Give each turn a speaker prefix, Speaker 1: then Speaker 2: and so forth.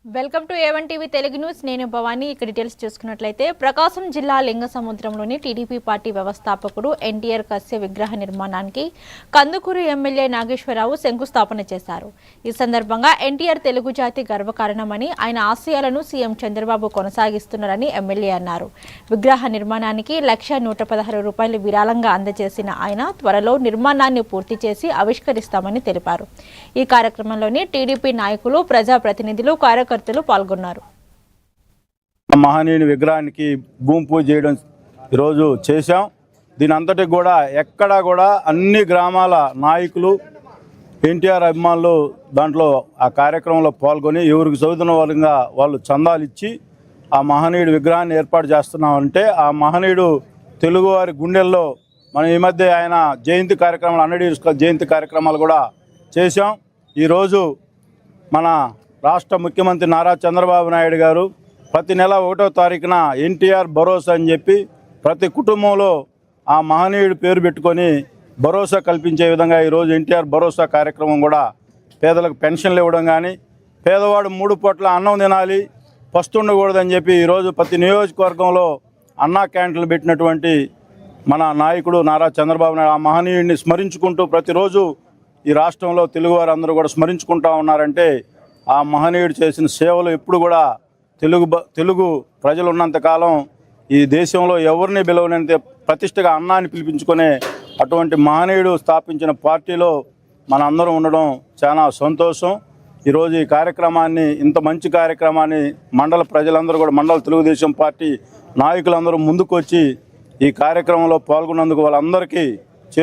Speaker 1: Welcome to A1 TV Telugu news. నేను భవానీ. ఇక్కడ details చూసుకున్నట్లయితే ప్రకాశం జిల్లా లింగసముద్రంలోని టీడీపీ పార్టీ వ్యవస్థాపకుడు ఎన్టీఆర్ కస్య విగ్రహ నిర్మాణానికి కందుకూరు ఎమ్మెల్యే నాగేశ్వరరావు శంకుస్థాపన చేశారు. ఈ సందర్భంగా ఎన్టీఆర్ తెలుగు జాతి గర్వకారణమని, ఆయన ఆశయాలను సీఎం చంద్రబాబు కొనసాగిస్తున్నారని ఎమ్మెల్యే అన్నారు. విగ్రహ నిర్మాణానికి 1,116 రూపాయలు విరాళంగా అందజేసిన ఆయన త్వరలో నిర్మాణాన్ని పూర్తి చేసి ఆవిష్కరిస్తామని తెలిపారు. ఈ కార్యక్రమంలోని టీడీపీ నాయకులు, ప్రజాప్రతినిధులు, కార్యకర్తలు పాల్గొన్నారు.
Speaker 2: మహనీయుని విగ్రహానికి భూమి పూజ చేయడం ఈరోజు చేశాం. దీని అంతటికి కూడా ఎక్కడా కూడా అన్ని గ్రామాల నాయకులు, ఎన్టీఆర్ అభిమానులు దాంట్లో ఆ కార్యక్రమంలో పాల్గొని ఎవరికి చదువుతున్న వాళ్ళంగా వాళ్ళు చందాలు ఇచ్చి ఆ మహనీయుడి విగ్రహాన్ని ఏర్పాటు చేస్తున్నామంటే ఆ మహనీయుడు తెలుగువారి గుండెల్లో మనం ఈ మధ్య ఆయన జయంతి కార్యక్రమాలు, అన్నడి జయంతి కార్యక్రమాలు కూడా చేశాం. ఈరోజు మన రాష్ట్ర ముఖ్యమంత్రి నారా చంద్రబాబు నాయుడు గారు ప్రతి నెల 1వ తారీఖున ఎన్టీఆర్ భరోసా అని చెప్పి ప్రతి కుటుంబంలో ఆ మహనీయుడి పేరు పెట్టుకొని భరోసా కల్పించే విధంగా ఈరోజు ఎన్టీఆర్ భరోసా కార్యక్రమం కూడా పేదలకు పెన్షన్లు ఇవ్వడం కానీ, పేదవాడు 3 పూట్ల అన్నం తినాలి, పస్తుండకూడదని చెప్పి ఈరోజు ప్రతి నియోజకవర్గంలో అన్నా క్యాంటీన్లు పెట్టినటువంటి మన నాయకుడు నారా చంద్రబాబు నాయుడు ఆ మహనీయుడిని స్మరించుకుంటూ ప్రతిరోజు ఈ రాష్ట్రంలో తెలుగువారు అందరూ కూడా స్మరించుకుంటూ ఉన్నారంటే ఆ మహనీయుడు చేసిన సేవలు ఎప్పుడు కూడా తెలుగు ప్రజలు ఉన్నంతకాలం ఈ దేశంలో ఎవరిని పిలవనంత ప్రతిష్టగా అన్నాన్ని పిలిపించుకునే అటువంటి మహనీయుడు స్థాపించిన పార్టీలో మన అందరం ఉండడం చాలా సంతోషం. ఈరోజు ఈ కార్యక్రమాన్ని, ఇంత మంచి కార్యక్రమాన్ని మండల ప్రజలందరూ కూడా, మండల తెలుగుదేశం పార్టీ నాయకులందరూ ముందుకు వచ్చి ఈ కార్యక్రమంలో పాల్గొన్నందుకు వాళ్ళందరికీ